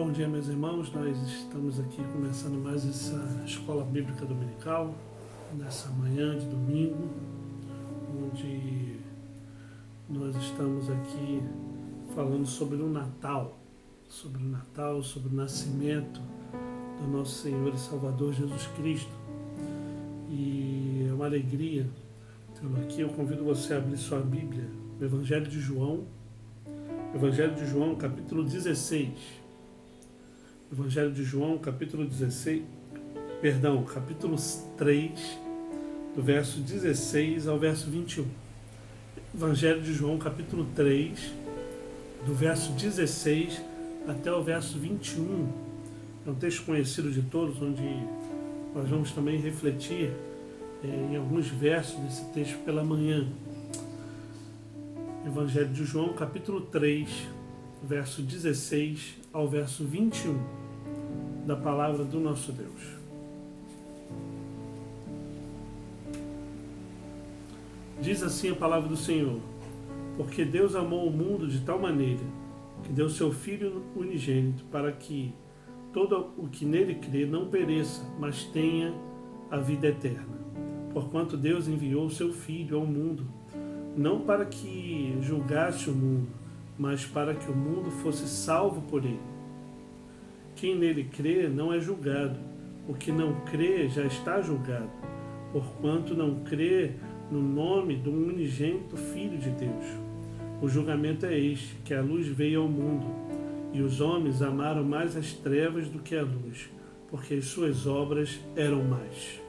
Bom dia, meus irmãos. Nós estamos aqui começando mais essa Escola Bíblica Dominical, nessa manhã de domingo, onde nós estamos aqui falando sobre o Natal, sobre o nascimento do nosso Senhor e Salvador Jesus Cristo. E é uma alegria tê-lo aqui. Eu convido você a abrir sua Bíblia, no Evangelho de João, capítulo 16. Evangelho de João, capítulo 3, do verso 16 ao verso 21. Evangelho de João, capítulo 3, do verso 16 até o verso 21. É um texto conhecido de todos, onde nós vamos também refletir em alguns versos desse texto pela manhã. Evangelho de João, capítulo 3, verso 16 ao verso 21. Da palavra do nosso Deus. Diz assim a palavra do Senhor: porque Deus amou o mundo de tal maneira que deu seu Filho unigênito, para que todo o que nele crê não pereça, mas tenha a vida eterna. Porquanto Deus enviou o seu Filho ao mundo, não para que julgasse o mundo, mas para que o mundo fosse salvo por ele. Quem nele crê não é julgado. O que não crê já está julgado, porquanto não crê no nome do unigênito Filho de Deus. O julgamento é este, que a luz veio ao mundo, e os homens amaram mais as trevas do que a luz, porque as suas obras eram más.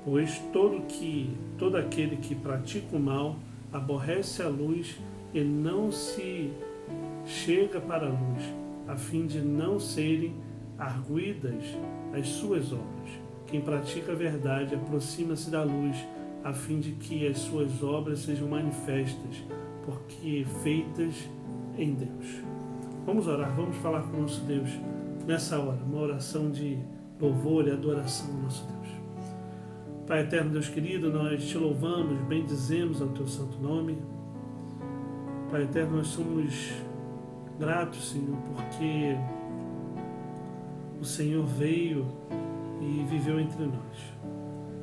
Pois todo aquele que pratica o mal aborrece a luz e não se chega para a luz, a fim de não serem arguidas as suas obras. Quem pratica a verdade aproxima-se da luz, a fim de que as suas obras sejam manifestas, porque feitas em Deus. Vamos orar, vamos falar com o nosso Deus nessa hora, uma oração de louvor e adoração ao nosso Deus. Pai eterno, Deus querido, nós te louvamos, bendizemos ao teu santo nome. Pai eterno, nós somos gratos, Senhor, porque o Senhor veio e viveu entre nós.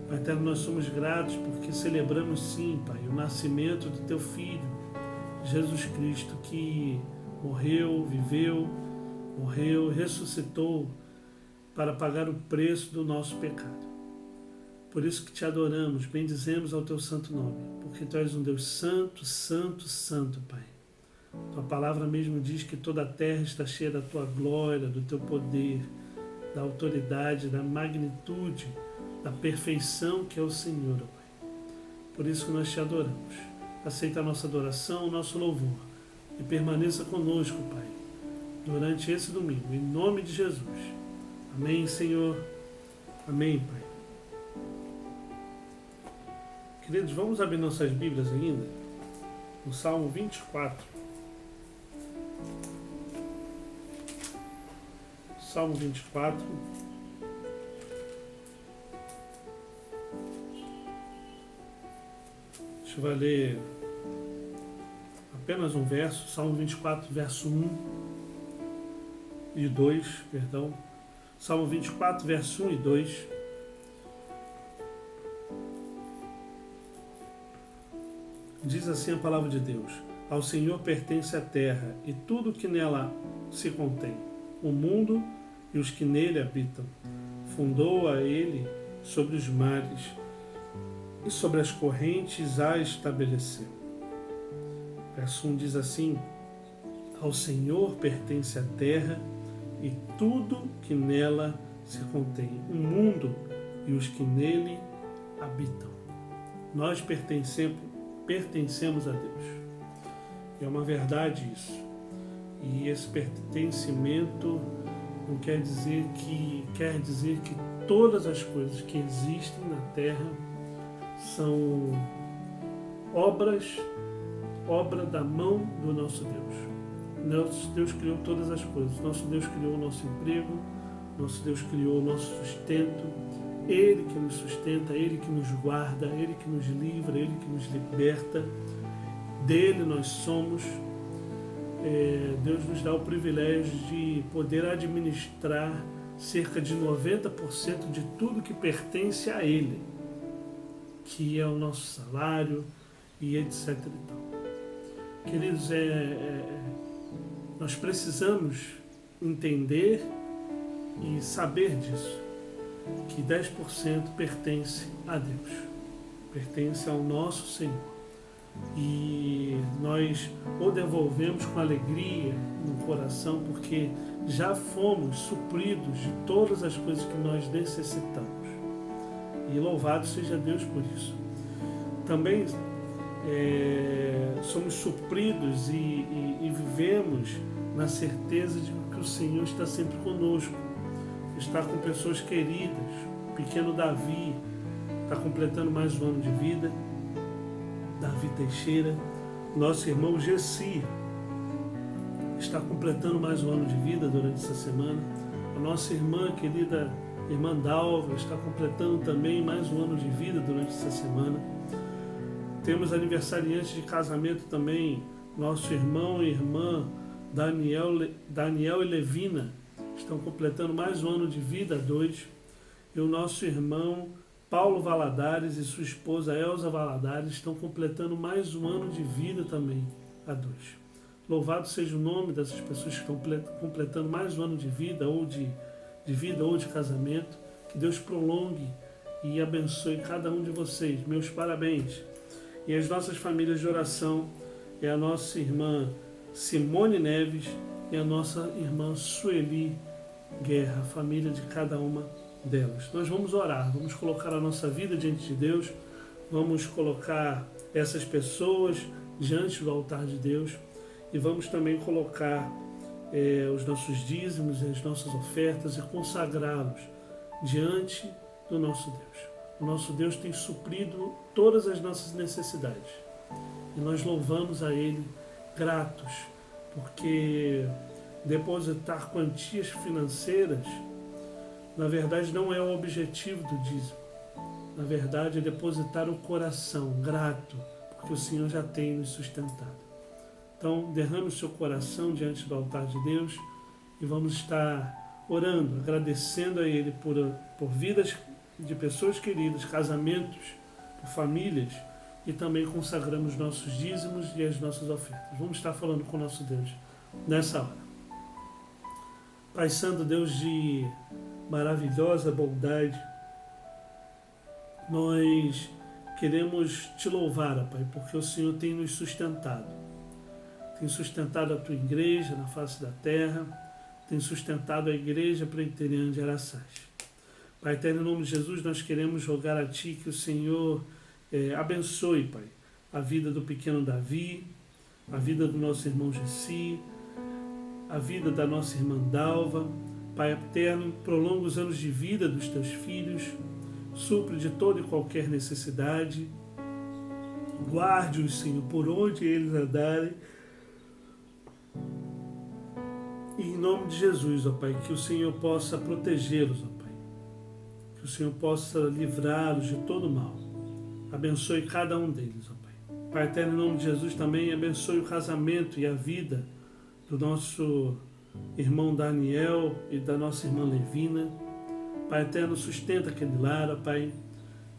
Pai eterno, nós somos gratos porque celebramos, sim, Pai, o nascimento do teu Filho, Jesus Cristo, que morreu, ressuscitou para pagar o preço do nosso pecado. Por isso que te adoramos, bendizemos ao teu santo nome, porque tu és um Deus santo, santo, santo, Pai. Tua palavra mesmo diz que toda a terra está cheia da tua glória, do teu poder, da autoridade, da magnitude, da perfeição que é o Senhor, Pai. Por isso que nós te adoramos. Aceita a nossa adoração, o nosso louvor, e permaneça conosco, Pai, durante esse domingo, em nome de Jesus. Amém, Senhor. Amém, Pai. Queridos, vamos abrir nossas Bíblias ainda no Salmo 24. Salmo 24. A gente vai ler apenas um verso, Salmo 24, verso 1 e 2, perdão. Salmo 24, verso 1 e 2. Diz assim a palavra de Deus: ao Senhor pertence a terra e tudo que nela se contém, o mundo e os que nele habitam. Fundou-a ele sobre os mares e sobre as correntes a estabeleceu. Verso 1 diz assim: ao Senhor pertence a terra e tudo que nela se contém, o mundo e os que nele habitam. Nós pertencemos a Deus. É uma verdade isso. E esse pertencimento não quer dizer que todas as coisas que existem na terra são obra da mão do nosso Deus. Nosso Deus criou todas as coisas. Nosso Deus criou o nosso emprego, nosso Deus criou o nosso sustento. Ele que nos sustenta, Ele que nos guarda, Ele que nos livra, Ele que nos liberta. Dele nós somos. Deus nos dá o privilégio de poder administrar cerca de 90% de tudo que pertence a Ele, que é o nosso salário e etc. E tal. Queridos, nós precisamos entender e saber disso, que 10% pertence a Deus, pertence ao nosso Senhor. E nós o devolvemos com alegria no coração, porque já fomos supridos de todas as coisas que nós necessitamos. E louvado seja Deus por isso. Também somos supridos e vivemos na certeza de que o Senhor está sempre conosco, está com pessoas queridas. O pequeno Davi está completando mais um ano de vida. Davi Teixeira, nosso irmão Gessi, está completando mais um ano de vida durante essa semana. A nossa irmã querida, irmã Dalva, está completando também mais um ano de vida durante essa semana. Temos aniversariantes de casamento também, nosso irmão e irmã Daniel e Levina, estão completando mais um ano de vida, 2. E o nosso irmão Paulo Valadares e sua esposa Elza Valadares estão completando mais um ano de vida também, a 2. Louvado seja o nome dessas pessoas que estão completando mais um ano de vida, ou de vida ou de casamento. Que Deus prolongue e abençoe cada um de vocês. Meus parabéns. E as nossas famílias de oração é a nossa irmã Simone Neves e a nossa irmã Sueli Guerra, a família de cada uma delas. Nós vamos orar, vamos colocar a nossa vida diante de Deus, vamos colocar essas pessoas diante do altar de Deus e vamos também colocar os nossos dízimos e as nossas ofertas e consagrá-los diante do nosso Deus. O nosso Deus tem suprido todas as nossas necessidades e nós louvamos a Ele gratos, porque depositar quantias financeiras na verdade não é o objetivo do dízimo. Na verdade é depositar o coração grato, porque o Senhor já tem nos sustentado. Então derrame o seu coração diante do altar de Deus e vamos estar orando, agradecendo a Ele por vidas de pessoas queridas, casamentos, por famílias, e também consagramos nossos dízimos e as nossas ofertas. Vamos estar falando com o nosso Deus nessa hora. Pai Santo, Deus de maravilhosa bondade, nós queremos te louvar, Pai, porque o Senhor tem nos sustentado. Tem sustentado a tua igreja na face da terra, tem sustentado a igreja presbiteriana de Araçás. Pai eterno, em nome de Jesus, nós queremos rogar a Ti que o Senhor abençoe, Pai, a vida do pequeno Davi, a vida do nosso irmão Gessi, a vida da nossa irmã Dalva. Pai eterno, prolonga os anos de vida dos Teus filhos, supre de toda e qualquer necessidade, guarde-os, Senhor, por onde eles andarem. E em nome de Jesus, ó Pai, que o Senhor possa protegê-los, ó Pai, que o Senhor possa livrá-los de todo mal. Abençoe cada um deles, ó Pai. Pai eterno, em nome de Jesus também, abençoe o casamento e a vida do nosso irmão Daniel e da nossa irmã Levina. Pai eterno, sustenta aquele lar, ó Pai,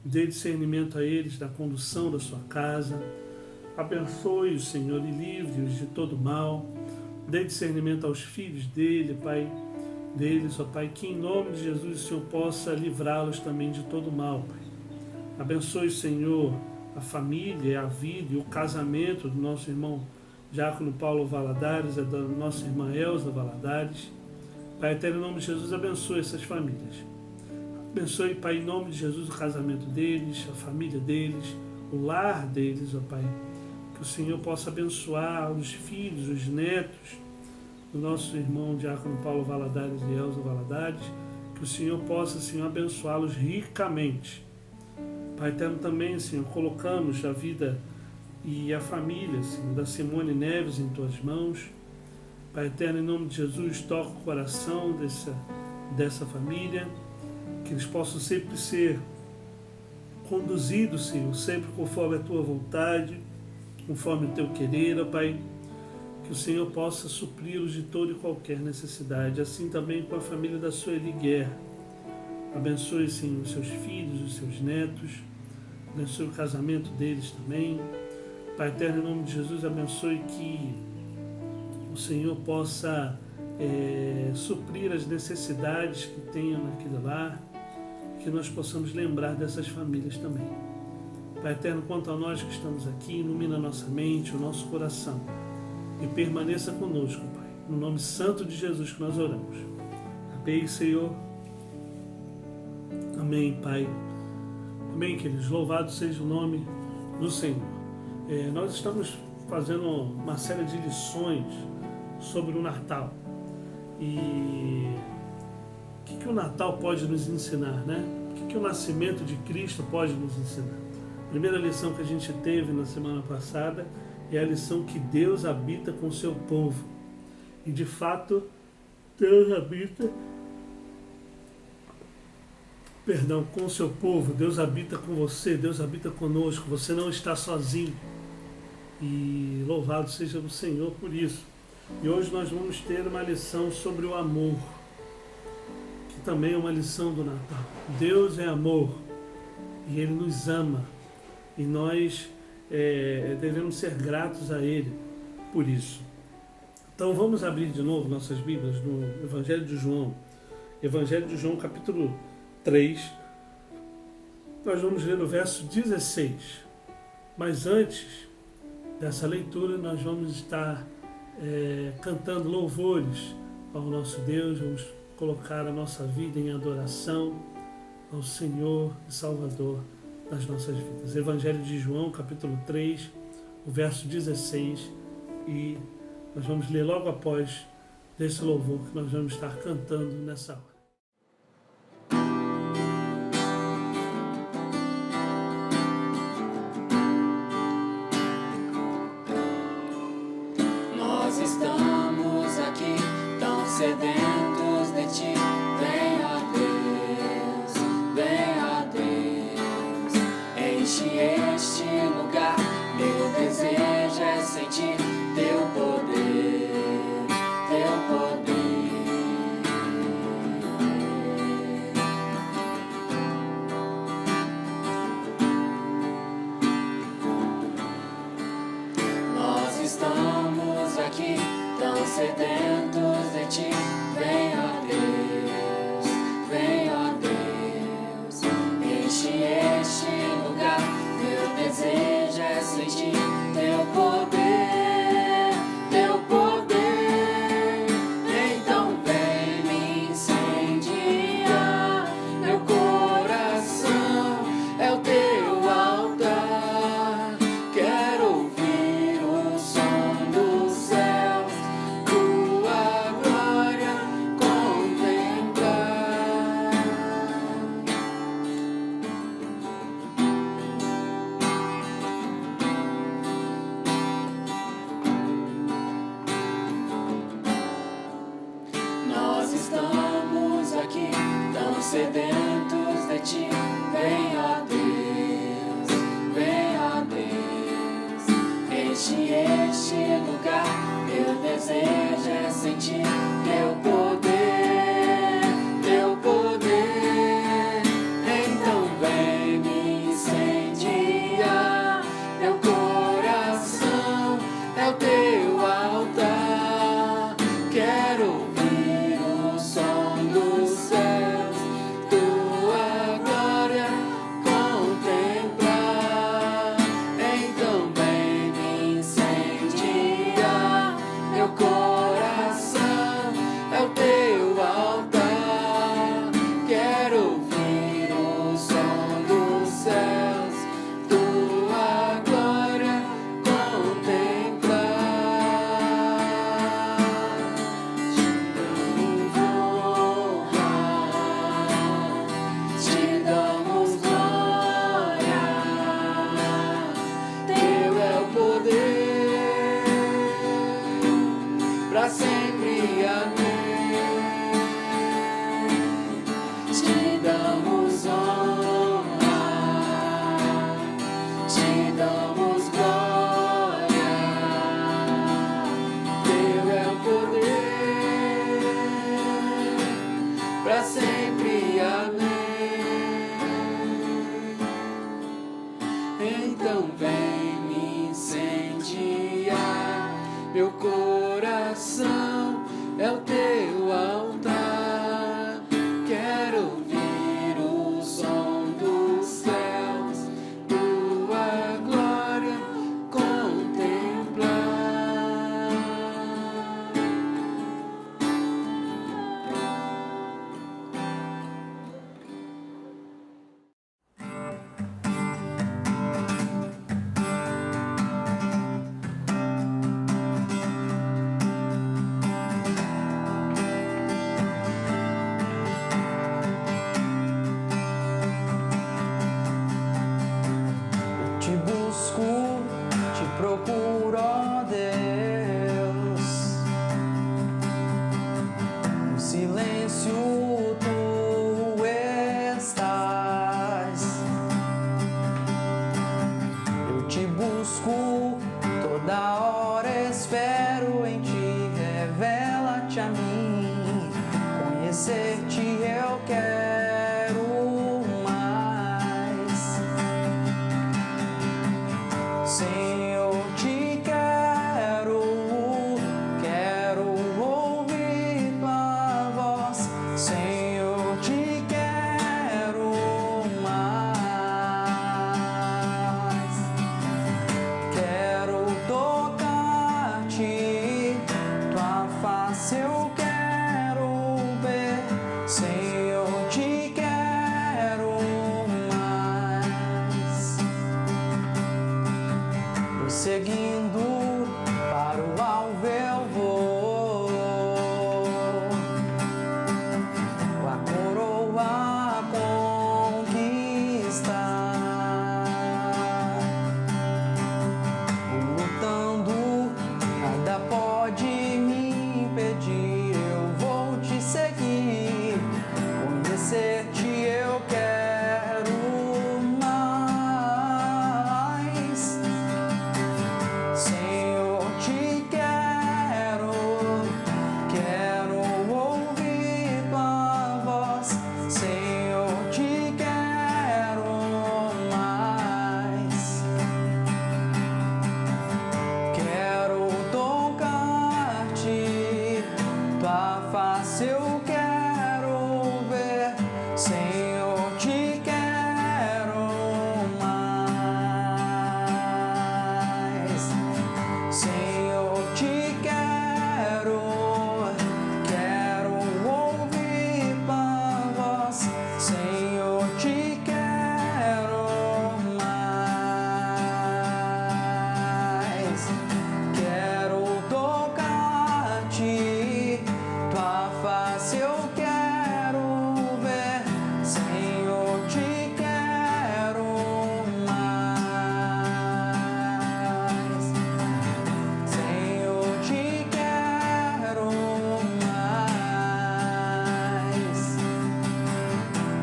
dê discernimento a eles da condução da sua casa. Abençoe-os, Senhor, e livre-os de todo mal. Dê discernimento aos filhos dele, Pai, deles, ó Pai, que em nome de Jesus o Senhor possa livrá-los também de todo mal, Pai. Abençoe, Senhor, a família, a vida e o casamento do nosso irmão Diácono Paulo Valadares, da nossa irmã Elza Valadares. Pai eterno, em nome de Jesus, abençoe essas famílias. Abençoe, Pai, em nome de Jesus, o casamento deles, a família deles, o lar deles, ó Pai. Que o Senhor possa abençoar os filhos, os netos do nosso irmão Diácono Paulo Valadares e Elza Valadares. Que o Senhor possa, Senhor, abençoá-los ricamente. Pai eterno, também, Senhor, colocamos a vida e a família, Senhor, da Simone Neves em Tuas mãos. Pai eterno, em nome de Jesus, toca o coração dessa família, que eles possam sempre ser conduzidos, Senhor, sempre conforme a Tua vontade, conforme o Teu querer, ó Pai. que o Senhor possa supri-los de toda e qualquer necessidade. Assim também com a família da Sueli Guerra. Abençoe, Senhor, os seus filhos, os seus netos. Abençoe o casamento deles também. Pai eterno, em nome de Jesus, abençoe que o Senhor possa suprir as necessidades que tenham naquele lar, que nós possamos lembrar dessas famílias também. Pai eterno, quanto a nós que estamos aqui, ilumina a nossa mente, o nosso coração e permaneça conosco, Pai. No nome santo de Jesus que nós oramos. Amém, Senhor. Amém, Pai. Amém, queridos. Louvado seja o nome do Senhor. Nós estamos fazendo uma série de lições sobre o Natal. E o que o Natal pode nos ensinar, né? O que o nascimento de Cristo pode nos ensinar? A primeira lição que a gente teve na semana passada é a lição que Deus habita com o seu povo. E de fato, Deus habita com o seu povo. Deus habita com você, Deus habita conosco. Você não está sozinho. E louvado seja o Senhor por isso. E hoje nós vamos ter uma lição sobre o amor, que também é uma lição do Natal. Deus é amor e Ele nos ama. E nós devemos ser gratos a Ele por isso. Então vamos abrir de novo nossas Bíblias no Evangelho de João. Evangelho de João, capítulo 3. Nós vamos ler o verso 16. Mas antes dessa leitura, nós vamos estar cantando louvores ao nosso Deus. Vamos colocar a nossa vida em adoração ao Senhor e Salvador das nossas vidas. Evangelho de João, capítulo 3, o verso 16, e nós vamos ler logo após desse louvor que nós vamos estar cantando nessa hora. Nós estamos aqui tão sedentos de Ti. Vem, ó Deus, vem, ó Deus, enche este lugar. Meu desejo é sentir Teu poder, Teu poder. Nós estamos aqui tão sedentos de Ti. Vem, ó Deus, vem, ó Deus, enche este lugar. Meu desejo é sentir Teu poder, Teu poder. Então vem me incendiar. Meu coração é o Teu altar. Quero ouvir o som dos céus, Tua glória contemplar. Nós estamos aqui tão sedentos de Ti. Vem, ó Deus, vem, ó Deus, enche este lugar. Meu desejo é sentir Teu poder, Teu poder. Então vem me incendiar. Meu coração é o Teu altar. Quero ouvir o som dos céus, Tua glória contemplar. Então vem me incendiar. Meu coração é o Teu altar. Quero ouvir o som dos céus, Tua glória contemplar. Te damos glória, Teu é o poder, pra sempre, amém. Te damos honra, te damos glória, coração é o teu altar. Quero ouvir o som dos céus, tua glória contemplar. Te busco, te procuro, ó Deus. No silêncio tu estás. Eu te busco, toda hora espero em ti. Revela-te a mim, conhecer-te eu quero mais. Senhor, te quero, quero ouvir tua voz. Senhor, te quero mais. Quero tocar-te, tua face eu quero ver. Senhor, te quero mais. Prosseguindo para o alvo eu vou, com a coroa conquistar. Vou lutando, nada pode me impedir. Eu vou te seguir, conhecer-te eu quero mais. Senhor, te quero, quero ouvir tua voz. Senhor, te quero mais. Quero tocar-te, tua face eu quero ver. Senhor, te quero mais. Senhor, te quero, quero ouvir tua voz. Senhor, te quero mais. Quero tocar-te, tua face eu quero ver. Senhor, te quero mais. Senhor, te quero mais.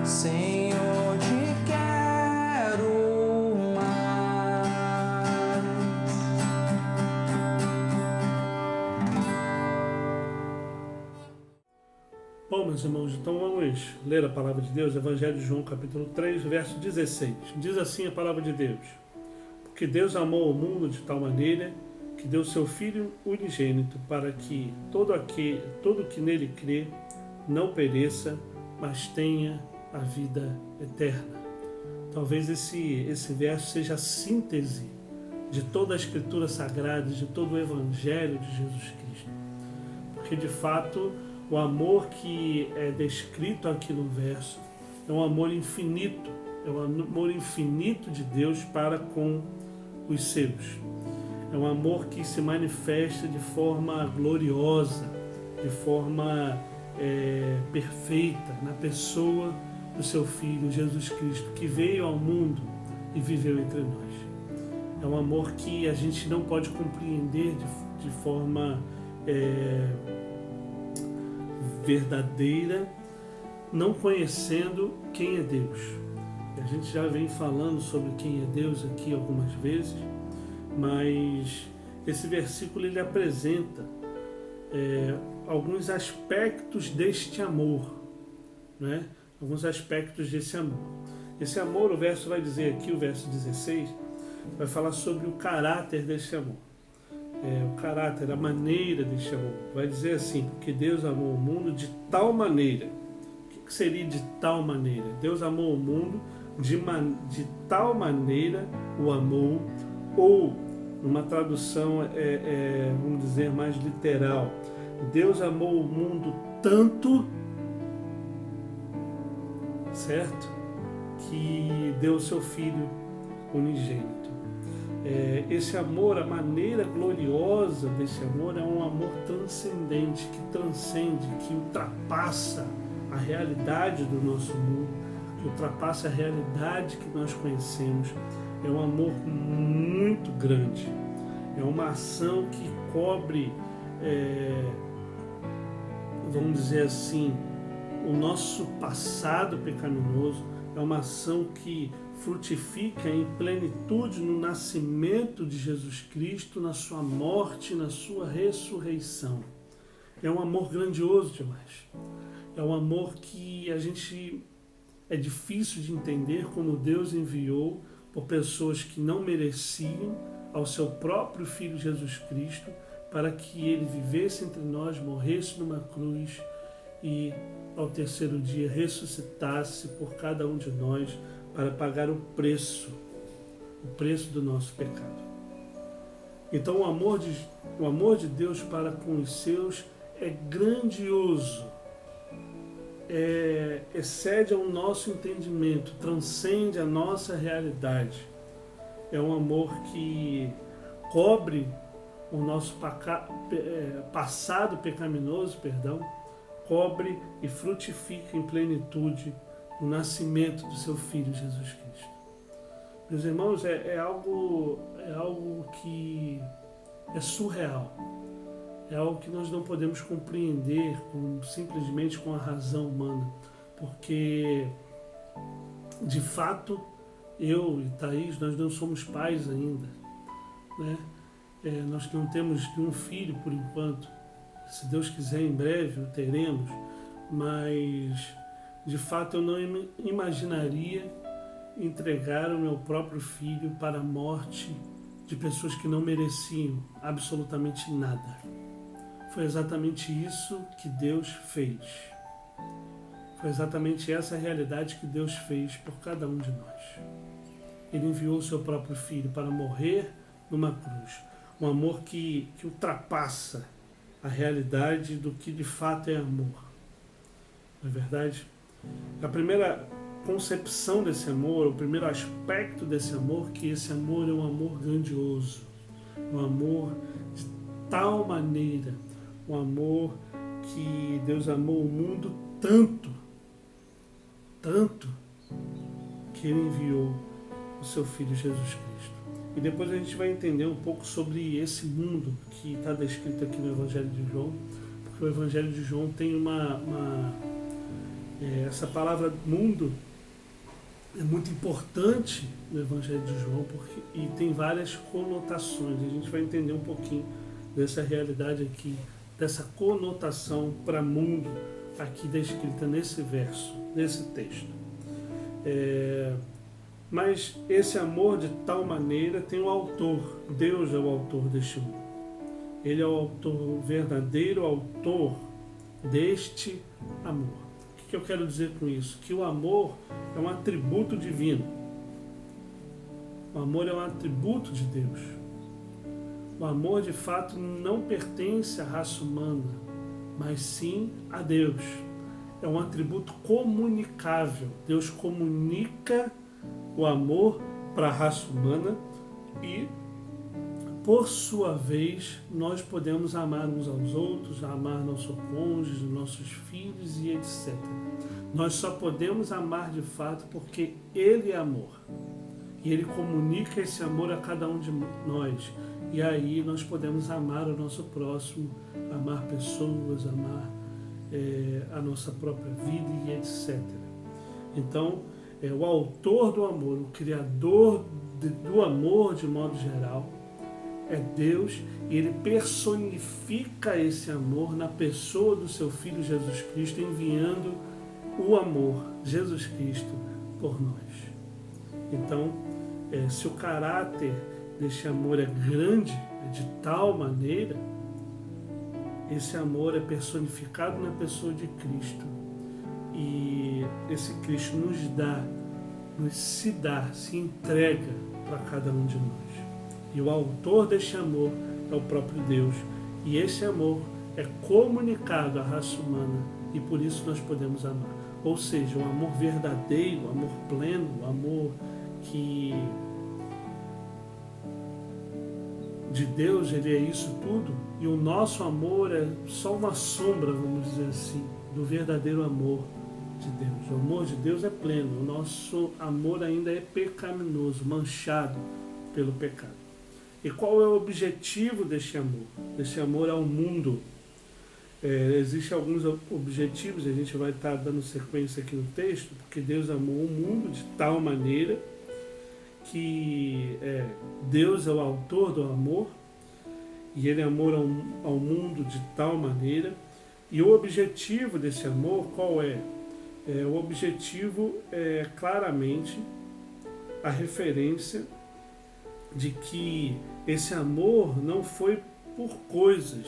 Senhor, te quero mais. Bom, meus irmãos, então vamos ler a palavra de Deus, Evangelho de João, capítulo 3, verso 16. Diz assim a palavra de Deus: Porque Deus amou o mundo de tal maneira que deu seu Filho unigênito, para que todo que nele crê não pereça, mas tenha a vida eterna. Talvez esse verso seja a síntese de toda a Escritura Sagrada, de todo o Evangelho de Jesus Cristo. Porque, de fato, o amor que é descrito aqui no verso é um amor infinito, é um amor infinito de Deus para com os seus. É um amor que se manifesta de forma gloriosa, de forma perfeita, na pessoa do seu Filho, Jesus Cristo, que veio ao mundo e viveu entre nós. É um amor que a gente não pode compreender de forma verdadeira, não conhecendo quem é Deus. A gente já vem falando sobre quem é Deus aqui algumas vezes, mas esse versículo ele apresenta alguns aspectos deste amor, né? Alguns aspectos desse amor. Esse amor, o verso vai dizer aqui, o verso 16, vai falar sobre o caráter desse amor. o caráter, a maneira deste amor. Vai dizer assim, porque Deus amou o mundo de tal maneira. O que seria de tal maneira? Deus amou o mundo de tal maneira o amou, ou numa tradução, vamos dizer, mais literal, Deus amou o mundo tanto, certo? Que deu o seu Filho unigênito. Esse amor, a maneira gloriosa desse amor é um amor transcendente, que transcende, que ultrapassa a realidade do nosso mundo, que ultrapassa a realidade que nós conhecemos. É um amor muito grande, é uma ação que cobre, vamos dizer assim, o nosso passado pecaminoso, é uma ação que frutifica em plenitude no nascimento de Jesus Cristo, na sua morte, na sua ressurreição. É um amor grandioso demais. É um amor que é difícil de entender, como Deus enviou por pessoas que não mereciam ao seu próprio Filho Jesus Cristo, para que ele vivesse entre nós, morresse numa cruz e ao terceiro dia ressuscitasse por cada um de nós para pagar o preço do nosso pecado. Então o amor de Deus para com os seus é grandioso, excede ao nosso entendimento, transcende a nossa realidade. É um amor que cobre o nosso passado pecaminoso, cobre e frutifica em plenitude o nascimento do seu Filho Jesus Cristo. Meus irmãos, é algo que é surreal. É algo que nós não podemos compreender simplesmente com a razão humana, porque de fato eu e Thaís, nós não somos pais ainda, né? Nós não temos nenhum filho por enquanto. Se Deus quiser, em breve o teremos, mas de fato eu não imaginaria entregar o meu próprio filho para a morte de pessoas que não mereciam absolutamente nada. Foi exatamente isso que Deus fez. Foi exatamente essa realidade que Deus fez por cada um de nós. Ele enviou o seu próprio filho para morrer numa cruz. Um amor que ultrapassa a realidade do que de fato é amor. Não é verdade? A primeira concepção desse amor, o primeiro aspecto desse amor, que esse amor é um amor grandioso. Um amor de tal maneira, um amor que Deus amou o mundo tanto, que Ele enviou o seu Filho Jesus Cristo. E depois a gente vai entender um pouco sobre esse mundo que está descrito aqui no Evangelho de João, porque o Evangelho de João tem essa palavra mundo é muito importante no Evangelho de João, e tem várias conotações. A gente vai entender um pouquinho dessa realidade aqui, dessa conotação para mundo aqui descrita nesse verso, nesse texto. Mas esse amor de tal maneira tem um autor. Deus é o autor deste mundo. Ele é o autor, o verdadeiro autor deste amor. O que eu quero dizer com isso? Que o amor é um atributo divino. O amor é um atributo de Deus. O amor, de fato, não pertence à raça humana, mas sim a Deus. É um atributo comunicável. Deus comunica o amor para a raça humana e, por sua vez, nós podemos amar uns aos outros, amar nosso cônjuge, nossos filhos e etc. Nós só podemos amar de fato porque Ele é amor. E Ele comunica esse amor a cada um de nós. E aí nós podemos amar o nosso próximo, amar pessoas, amar a nossa própria vida e etc. Então, o autor do amor, o criador do amor de modo geral, é Deus, e Ele personifica esse amor na pessoa do seu Filho Jesus Cristo, enviando o amor, Jesus Cristo, por nós. Então, se o caráter deste amor é grande, de tal maneira, esse amor é personificado na pessoa de Cristo. E esse Cristo se entrega para cada um de nós. E o autor deste amor é o próprio Deus. E esse amor é comunicado à raça humana e por isso nós podemos amar. Ou seja, o amor verdadeiro, o amor pleno, o amor que de Deus, ele é isso tudo, e o nosso amor é só uma sombra, vamos dizer assim, do verdadeiro amor de Deus. O amor de Deus é pleno, o nosso amor ainda é pecaminoso, manchado pelo pecado. E qual é o objetivo deste amor? Deste amor ao mundo. Existem alguns objetivos, a gente vai estar dando sequência aqui no texto, porque Deus amou o mundo de tal maneira que Deus é o autor do amor, e Ele amou ao mundo de tal maneira. E o objetivo desse amor, qual é? O objetivo é claramente a referência de que esse amor não foi por coisas,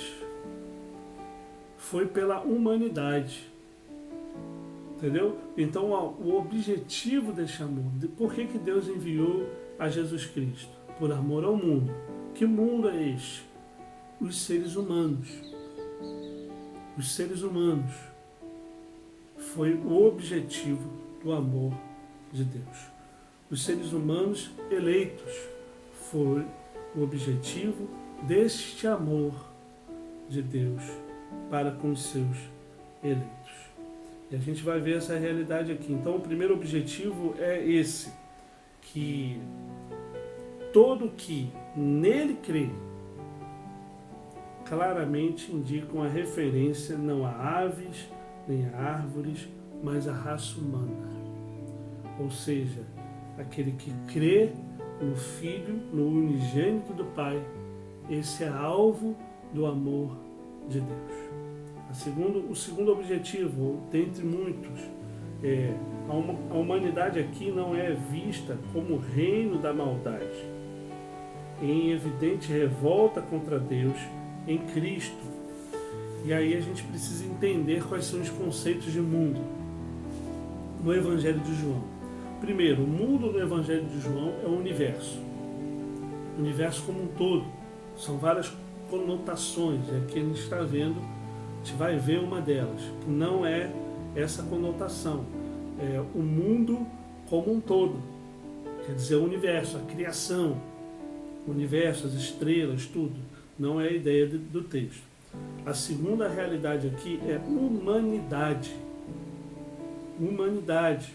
foi pela humanidade. Entendeu? Então, o objetivo desse amor, por que Deus enviou a Jesus Cristo? Por amor ao mundo. Que mundo é este? Os seres humanos. Os seres humanos. Foi o objetivo do amor de Deus. Os seres humanos eleitos foi o objetivo deste amor de Deus para com os seus eleitos. E a gente vai ver essa realidade aqui. Então, o primeiro objetivo é esse, que todo que nele crê claramente indicam a referência não a aves, nem a árvores, mas a raça humana. Ou seja, aquele que crê no Filho, no unigênito do Pai, esse é alvo do amor de Deus. O segundo objetivo, dentre muitos, a humanidade aqui não é vista como reino da maldade, em evidente revolta contra Deus em Cristo. E aí a gente precisa entender quais são os conceitos de mundo no Evangelho de João. Primeiro, o mundo no Evangelho de João é o universo. O universo como um todo. São várias conotações. E aqui a gente está vendo, a gente vai ver uma delas, que não é essa conotação. É o mundo como um todo. Quer dizer, o universo, a criação, o universo, as estrelas, tudo. Não é a ideia do texto. A segunda realidade aqui é humanidade. Humanidade.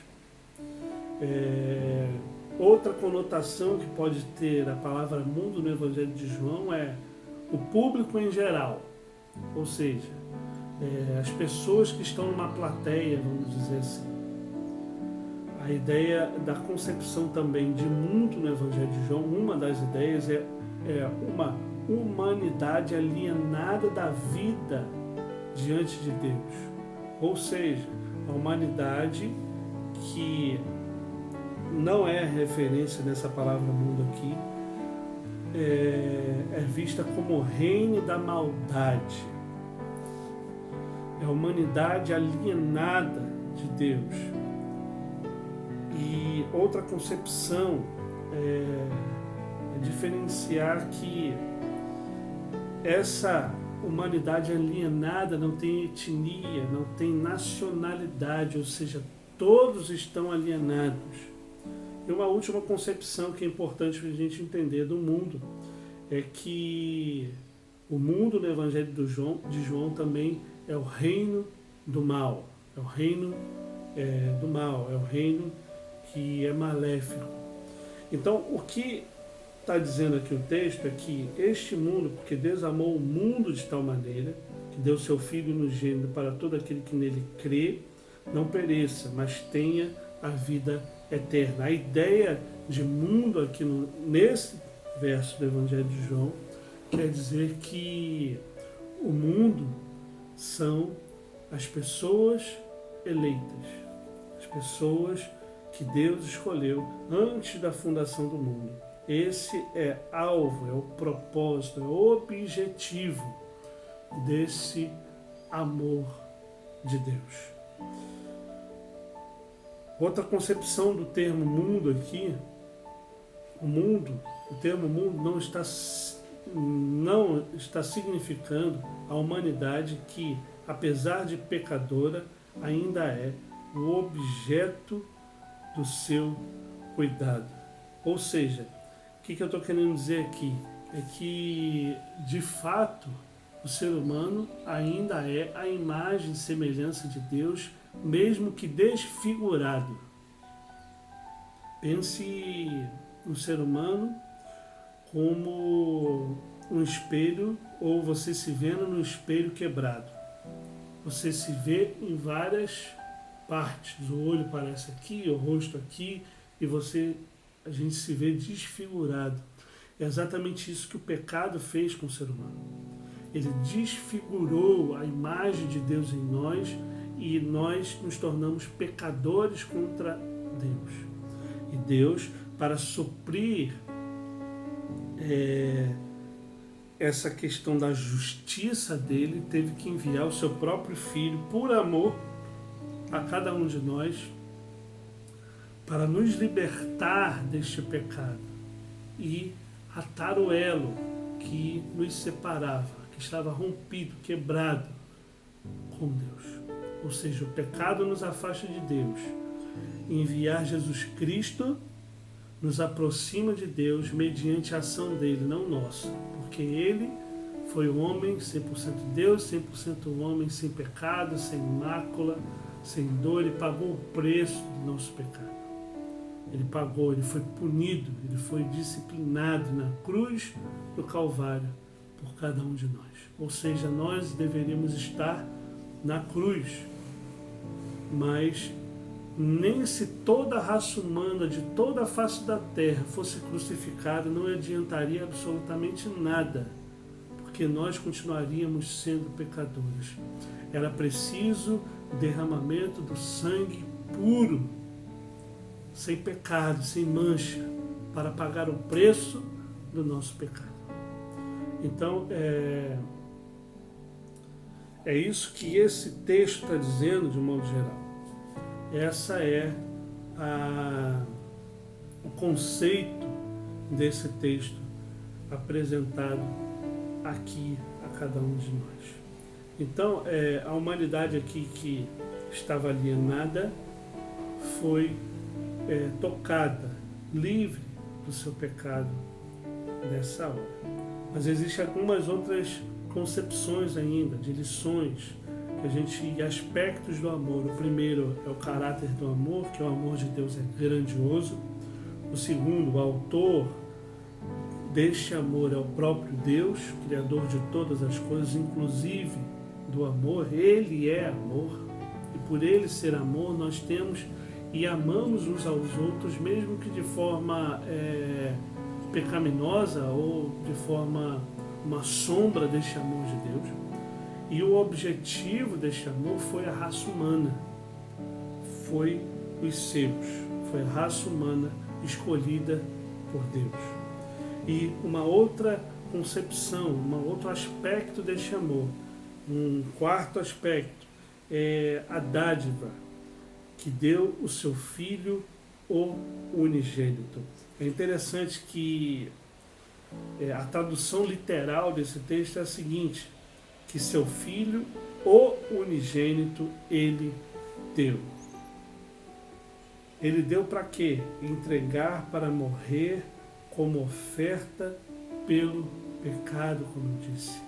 Outra conotação que pode ter a palavra mundo no Evangelho de João é o público em geral. Ou seja, as pessoas que estão numa plateia, vamos dizer assim. A ideia da concepção também de mundo no Evangelho de João, uma das ideias é uma humanidade alienada da vida diante de Deus. Ou seja, a humanidade que não é referência nessa palavra mundo aqui, é vista como reino da maldade. É a humanidade alienada de Deus. E outra concepção é diferenciar que essa humanidade alienada não tem etnia, não tem nacionalidade, ou seja, todos estão alienados. E uma última concepção que é importante para a gente entender do mundo é que o mundo no Evangelho de João também é o reino do mal. É o reino do mal, é o reino que é maléfico. Então, o que está dizendo aqui o texto é que este mundo, porque Deus amou o mundo de tal maneira, que deu seu Filho unigênito para todo aquele que nele crê, não pereça, mas tenha a vida eterna. A ideia de mundo aqui nesse verso do Evangelho de João quer dizer que o mundo são as pessoas eleitas, as pessoas que Deus escolheu antes da fundação do mundo. Esse é alvo, é o propósito, é o objetivo desse amor de Deus. Outra concepção do termo mundo aqui, o termo mundo não está significando a humanidade que, apesar de pecadora, ainda é o objeto do seu cuidado. Ou seja, o que eu estou querendo dizer aqui? É que, de fato, o ser humano ainda é a imagem e semelhança de Deus, mesmo que desfigurado. Pense no ser humano como um espelho, ou você se vendo no espelho quebrado. Você se vê em várias partes. O olho parece aqui, o rosto aqui, e a gente se vê desfigurado. É exatamente isso que o pecado fez com o ser humano. Ele desfigurou a imagem de Deus em nós e nós nos tornamos pecadores contra Deus. E Deus, para suprir essa questão da justiça dele, teve que enviar o seu próprio Filho por amor a cada um de nós, para nos libertar deste pecado e atar o elo que nos separava, que estava rompido, quebrado com Deus. Ou seja, o pecado nos afasta de Deus. Enviar Jesus Cristo nos aproxima de Deus mediante a ação dele, não nossa. Porque ele foi o homem 100% Deus, 100% homem, sem pecado, sem mácula, sem dor. Ele pagou o preço do nosso pecado. Ele pagou, ele foi punido, ele foi disciplinado na cruz do Calvário por cada um de nós. Ou seja, nós deveríamos estar na cruz, mas nem se toda a raça humana de toda a face da terra fosse crucificada, não adiantaria absolutamente nada, porque nós continuaríamos sendo pecadores. Era preciso o derramamento do sangue puro, sem pecado, sem mancha, para pagar o preço do nosso pecado. Então, é isso que esse texto está dizendo de um modo geral. Essa é o conceito desse texto apresentado aqui a cada um de nós. Então, a humanidade aqui que estava alienada foi tocada, livre do seu pecado nessa hora. Mas existem algumas outras concepções ainda, de lições, e aspectos do amor. O primeiro é o caráter do amor, que o amor de Deus é grandioso. O segundo, o autor deste amor é o próprio Deus, Criador de todas as coisas, inclusive do amor. Ele é amor, e por ele ser amor, nós temos e amamos uns aos outros, mesmo que de forma pecaminosa ou de forma uma sombra deste amor de Deus. E o objetivo deste amor foi a raça humana, foi os seus, foi a raça humana escolhida por Deus. E uma outra concepção, um outro aspecto deste amor, um quarto aspecto, é a dádiva que deu o seu Filho, o unigênito. É interessante que a tradução literal desse texto é a seguinte: que seu Filho, o unigênito, ele deu. Ele deu para quê? Entregar para morrer como oferta pelo pecado, como eu disse.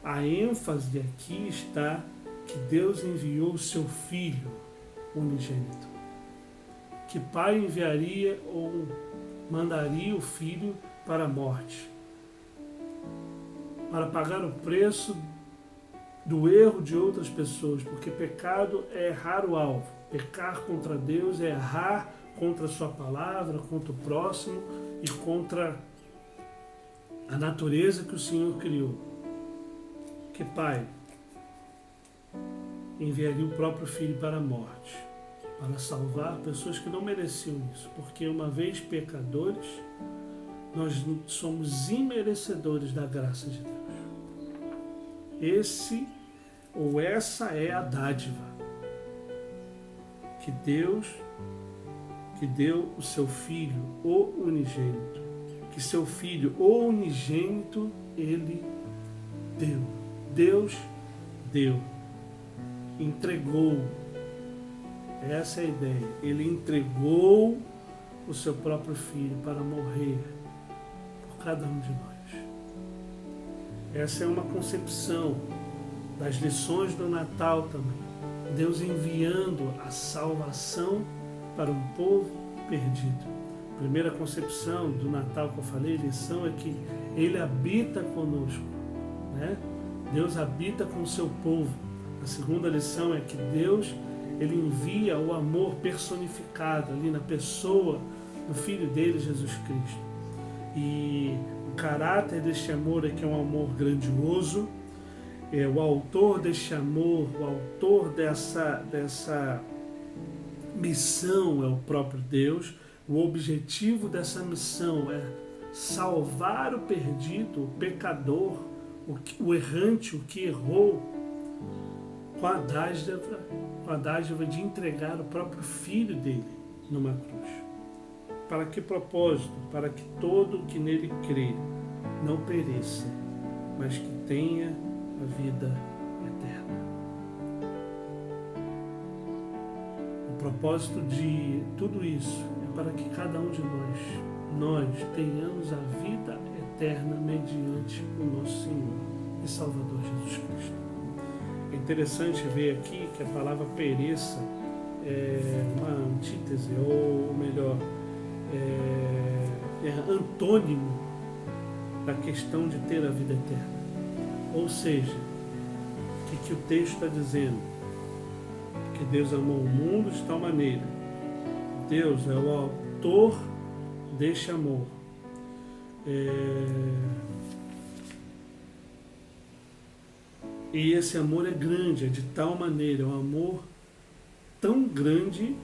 A ênfase aqui está que Deus enviou o seu Filho unigênito. Que pai enviaria ou mandaria o filho para a morte? Para pagar o preço do erro de outras pessoas, porque pecado é errar o alvo. Pecar contra Deus é errar contra a sua palavra, contra o próximo e contra a natureza que o Senhor criou. Que pai enviaria o próprio Filho para a morte, para salvar pessoas que não mereciam isso, porque uma vez pecadores, nós somos imerecedores da graça de Deus. Essa é a dádiva que Deus, que deu o seu Filho, o unigênito. Que seu Filho, o unigênito, ele deu. Deus deu. Entregou. Essa é a ideia. Ele entregou o seu próprio Filho para morrer por cada um de nós. Essa é uma concepção das lições do Natal também. Deus enviando a salvação para um povo perdido. A primeira concepção do Natal que eu falei, lição, é que Ele habita conosco, né? Deus habita com o seu povo. A segunda lição é que Deus, Ele envia o amor personificado ali na pessoa do Filho dele, Jesus Cristo. E o caráter deste amor é que é um amor grandioso. O autor deste amor, o autor dessa missão é o próprio Deus. O objetivo dessa missão é salvar o perdido, o pecador, o errante, o que errou, com a dádiva de entregar o próprio Filho dele numa cruz. Para que propósito? Para que todo o que nele crê não pereça, mas que tenha a vida eterna. O propósito de tudo isso é para que cada um de nós tenhamos a vida eterna mediante o nosso Senhor e Salvador Jesus Cristo. É interessante ver aqui que a palavra pereça é uma antítese, ou melhor, é antônimo da questão de ter a vida eterna. Ou seja, o que o texto está dizendo? Que Deus amou o mundo de tal maneira. Deus é o autor deste amor. E esse amor é grande, é de tal maneira, é um amor tão grande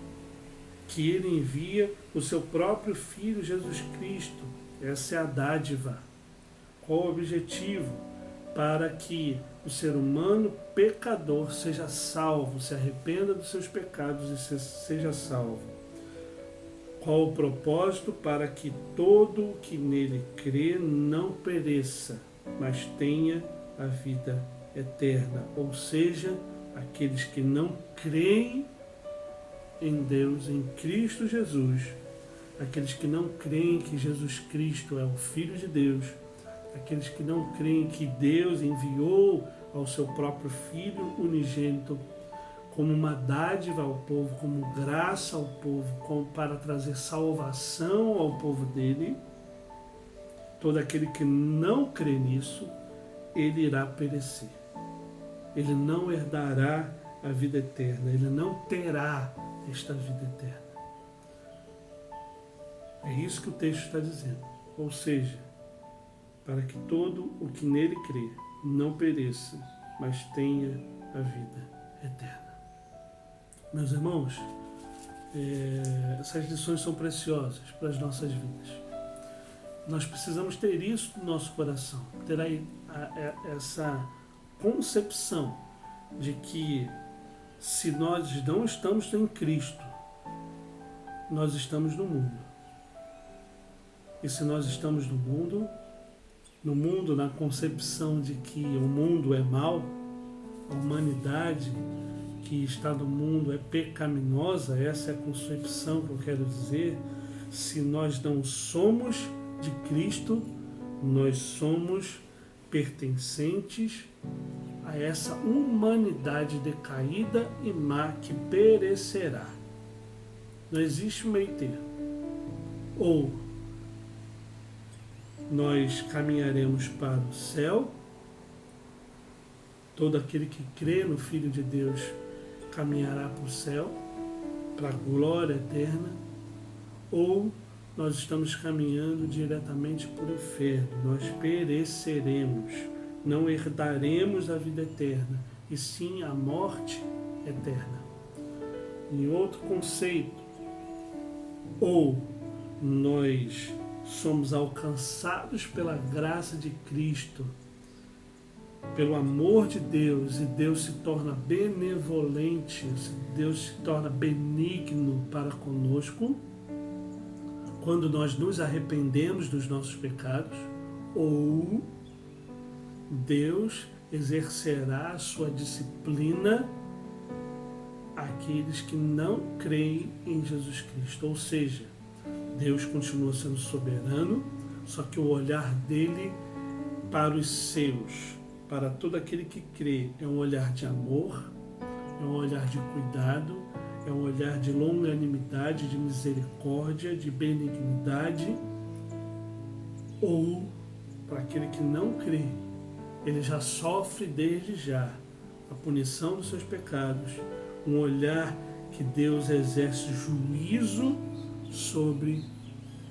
que Ele envia o seu próprio Filho Jesus Cristo. Essa é a dádiva. Qual o objetivo? Para que o ser humano pecador seja salvo, se arrependa dos seus pecados e seja salvo. Qual o propósito? Para que todo o que nele crê não pereça, mas tenha a vida eterna. Ou seja, aqueles que não creem em Deus, em Cristo Jesus, aqueles que não creem que Jesus Cristo é o Filho de Deus, aqueles que não creem que Deus enviou ao seu próprio Filho unigênito como uma dádiva ao povo, como graça ao povo, para trazer salvação ao povo dele, todo aquele que não crê nisso, ele irá perecer. Ele não herdará a vida eterna, ele não terá esta vida eterna. É isso que o texto está dizendo. Ou seja, para que todo o que nele crê não pereça, mas tenha a vida eterna. Meus irmãos, essas lições são preciosas para as nossas vidas. Nós precisamos ter isso no nosso coração, ter essa concepção de que se nós não estamos em Cristo, nós estamos no mundo. E se nós estamos no mundo na concepção de que o mundo é mau, a humanidade que está no mundo é pecaminosa, essa é a concepção que eu quero dizer. Se nós não somos de Cristo, nós somos pertencentes a essa humanidade decaída e má que perecerá. Não existe meio termo. Ou nós caminharemos para o céu, todo aquele que crê no Filho de Deus caminhará para o céu, para a glória eterna, ou nós estamos caminhando diretamente para o inferno, nós pereceremos, não herdaremos a vida eterna, e sim a morte eterna. Em outro conceito, ou nós somos alcançados pela graça de Cristo, pelo amor de Deus, e Deus se torna benevolente, Deus se torna benigno para conosco, quando nós nos arrependemos dos nossos pecados, ou Deus exercerá a sua disciplina àqueles que não creem em Jesus Cristo. Ou seja, Deus continua sendo soberano, só que o olhar dele para os seus, para todo aquele que crê, é um olhar de amor, é um olhar de cuidado, é um olhar de longanimidade, de misericórdia, de benignidade. Ou para aquele que não crê, ele já sofre desde já a punição dos seus pecados, um olhar que Deus exerce juízo sobre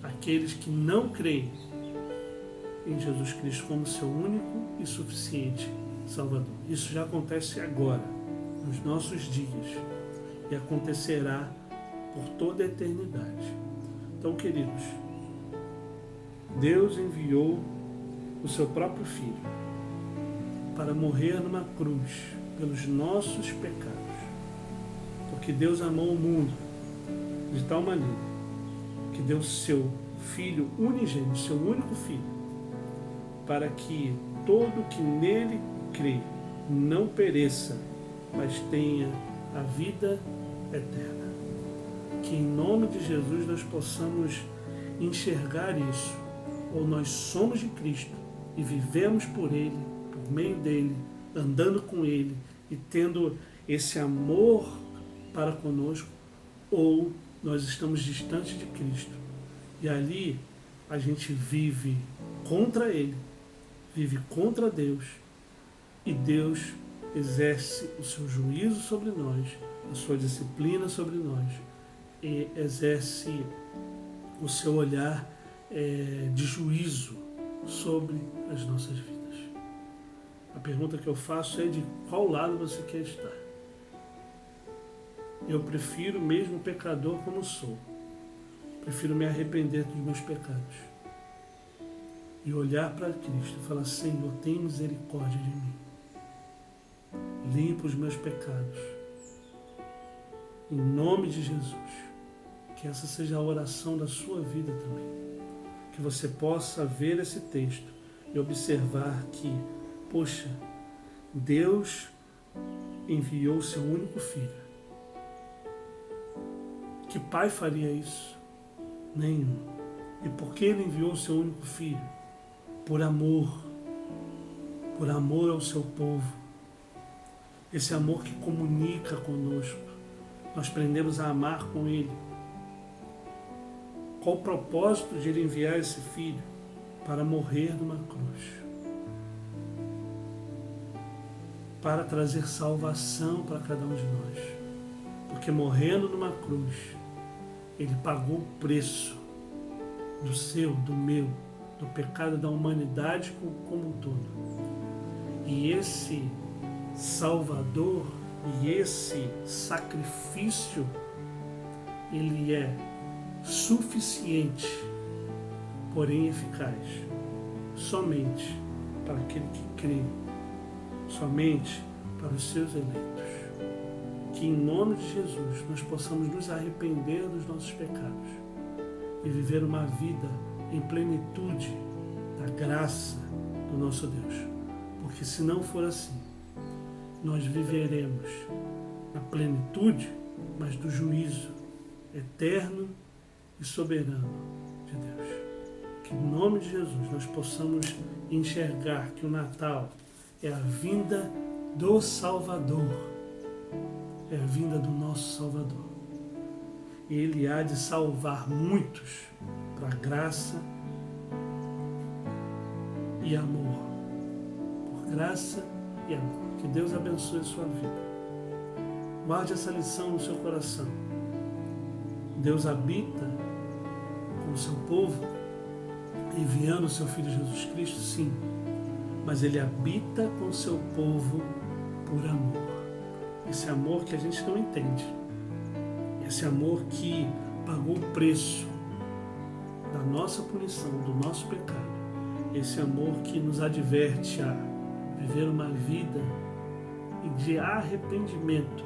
aqueles que não creem em Jesus Cristo como seu único e suficiente Salvador. Isso já acontece agora, nos nossos dias, e acontecerá por toda a eternidade. Então, queridos, Deus enviou o seu próprio Filho para morrer numa cruz pelos nossos pecados, porque Deus amou o mundo de tal maneira que deu seu Filho unigênito, seu único Filho, para que todo que nele crê não pereça, mas tenha a vida eterna. Que em nome de Jesus nós possamos enxergar isso, ou nós somos de Cristo e vivemos por Ele, por meio dele, andando com Ele e tendo esse amor para conosco, ou nós estamos distantes de Cristo e ali a gente vive contra Ele, vive contra Deus, e Deus exerce o seu juízo sobre nós, a sua disciplina sobre nós, e exerce o seu olhar de juízo sobre as nossas vidas. A pergunta que eu faço é: de qual lado você quer estar? Eu prefiro, mesmo pecador como sou, prefiro me arrepender dos meus pecados e olhar para Cristo e falar: Senhor, tem misericórdia de mim, limpa os meus pecados, em nome de Jesus. Que essa seja a oração da sua vida também, que você possa ver esse texto e observar que, poxa, Deus enviou o seu único Filho. Que pai faria isso? Nenhum. E por que ele enviou o seu único Filho? Por amor ao seu povo. Esse amor que comunica conosco. Nós aprendemos a amar com ele. Qual o propósito de ele enviar esse Filho? Para morrer numa cruz. Para trazer salvação para cada um de nós. Porque morrendo numa cruz, ele pagou o preço do seu, do meu, do pecado da humanidade como um todo. E esse Salvador e esse sacrifício, ele é suficiente, porém eficaz, somente para aquele que crê, somente para os seus eleitos. Que em nome de Jesus nós possamos nos arrepender dos nossos pecados e viver uma vida em plenitude da graça do nosso Deus. Porque se não for assim, nós viveremos na plenitude, mas do juízo eterno e soberano de Deus. Que em nome de Jesus nós possamos enxergar que o Natal é a vinda do Salvador, é a vinda do nosso Salvador. E Ele há de salvar muitos para graça e amor. Por graça e amor. Que Deus abençoe a sua vida. Guarde essa lição no seu coração. Deus habita com o seu povo, enviando o seu Filho Jesus Cristo, sim. Mas Ele habita com o seu povo por amor. Esse amor que a gente não entende. Esse amor que pagou o preço da nossa punição, do nosso pecado. Esse amor que nos adverte a viver uma vida de arrependimento,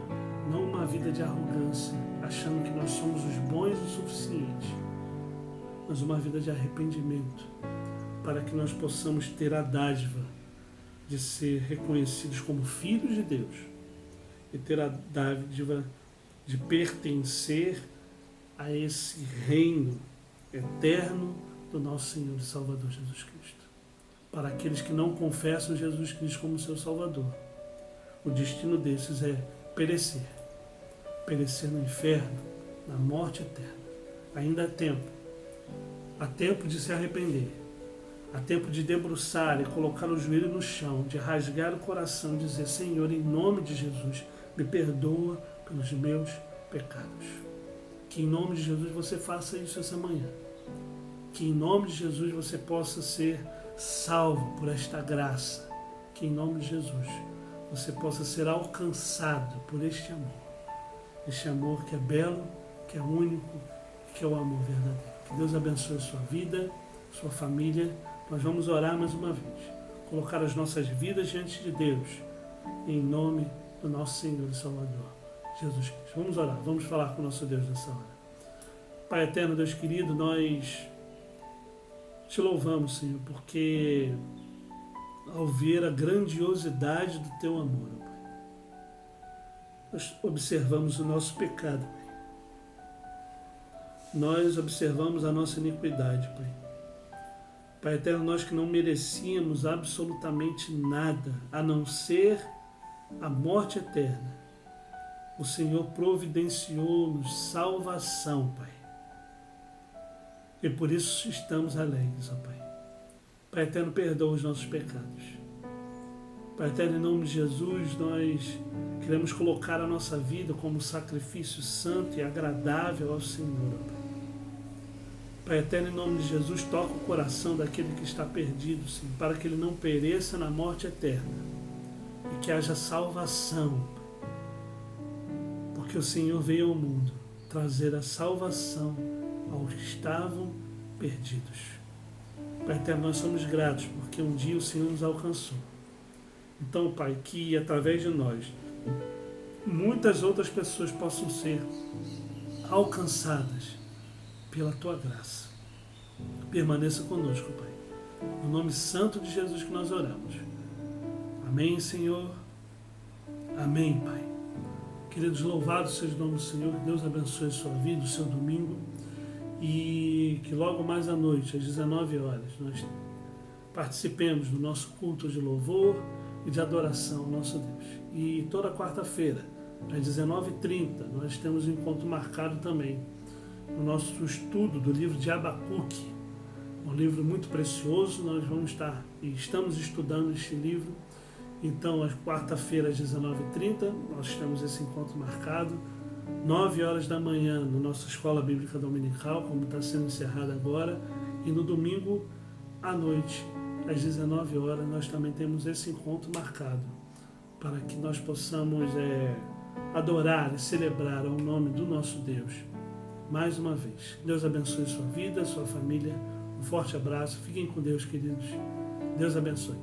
não uma vida de arrogância, achando que nós somos os bons o suficiente, mas uma vida de arrependimento, para que nós possamos ter a dádiva de ser reconhecidos como filhos de Deus e ter a dádiva de pertencer a esse reino eterno do nosso Senhor e Salvador Jesus Cristo. Para aqueles que não confessam Jesus Cristo como seu Salvador, o destino desses é perecer. Perecer no inferno, na morte eterna. Ainda há tempo. Há tempo de se arrepender. Há tempo de debruçar e colocar o joelho no chão, de rasgar o coração e dizer: Senhor, em nome de Jesus, me perdoa pelos meus pecados. Que em nome de Jesus você faça isso essa manhã. Que em nome de Jesus você possa ser salvo por esta graça. Que em nome de Jesus você possa ser alcançado por este amor. Este amor que é belo, que é único, que é o amor verdadeiro. Que Deus abençoe a sua vida, sua família. Nós vamos orar mais uma vez. Colocar as nossas vidas diante de Deus. Em nome do nosso Senhor e Salvador, Jesus Cristo. Vamos orar, vamos falar com o nosso Deus nessa hora. Pai eterno, Deus querido, nós te louvamos, Senhor, porque ao ver a grandiosidade do teu amor, Pai, nós observamos o nosso pecado, Pai. Nós observamos a nossa iniquidade, Pai. Pai eterno, nós que não merecíamos absolutamente nada, a não ser a morte eterna, o Senhor providenciou-nos salvação, Pai. E por isso estamos alegres, ó Pai. Pai eterno, perdoa os nossos pecados. Pai eterno, em nome de Jesus, nós queremos colocar a nossa vida como sacrifício santo e agradável ao Senhor, ó Pai. Pai eterno, em nome de Jesus, toca o coração daquele que está perdido, Senhor, para que ele não pereça na morte eterna e que haja salvação, porque o Senhor veio ao mundo trazer a salvação aos que estavam perdidos. Pai eterno, nós somos gratos porque um dia o Senhor nos alcançou. Então, Pai, que através de nós muitas outras pessoas possam ser alcançadas pela Tua graça. Permaneça conosco, Pai. No nome santo de Jesus que nós oramos. Amém, Senhor. Amém, Pai. Queridos, louvado seja o nome do Senhor. Que Deus abençoe a sua vida, o seu domingo. E que logo mais à noite, às 19 horas, nós participemos do nosso culto de louvor e de adoração ao nosso Deus. E toda quarta-feira, às 19h30, nós temos um encontro marcado também no nosso estudo do livro de Abacuque. Um livro muito precioso, nós vamos estar e estamos estudando este livro. Então, às quarta-feira, às 19h30, nós temos esse encontro marcado. 9 horas da manhã, na nossa Escola Bíblica Dominical, como está sendo encerrada agora. E no domingo, à noite, às 19 horas, nós também temos esse encontro marcado, para que nós possamos adorar e celebrar ao nome do nosso Deus. Mais uma vez, Deus abençoe sua vida, sua família. Um forte abraço. Fiquem com Deus, queridos. Deus abençoe.